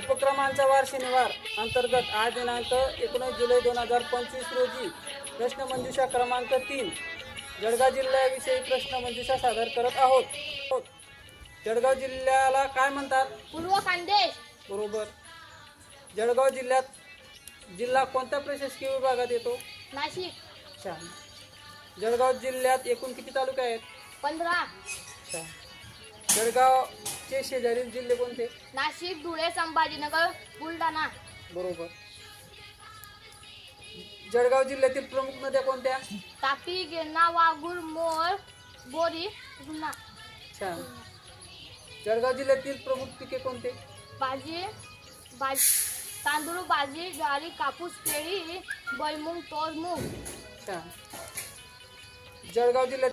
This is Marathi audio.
उपक्रमांचा वार शनिवार अंतर्गत आज दिनांक 19 जुलै 2025 रोजी प्रश्नमंजुषा क्रमांक 3 जळगाव जिल्ह्याविषयी प्रश्नमंजुषा सादर करत आहोत. जळगाव जिल्ह्याला काय म्हणतात? पूर्व खानदेश. बरोबर. जळगाव जिल्हा कोणत्या प्रशासकीय विभागात येतो? नाशिक. छान. जळगाव जिल्ह्यात एकूण किती तालुके आहेत? 15. छान. जळगावचे शेजारील जिल्हे कोणते? नाशिक, धुळे, संभाजीनगर, बुलढाणा. बरोबर. जळगाव जिल्ह्यातील प्रमुख नद्या कोणत्या? तापी, गिरणा, वाघूर, मोर, बोरी, जुना. छान. जळगाव जिल्ह्यातील प्रमुख पिके कोणते? भाजी तांदूळ, भाजी, ज्वारी, कापूस, केळी, भुईमूग, तोर, मूग. छान. जळगाव जिल्ह्यात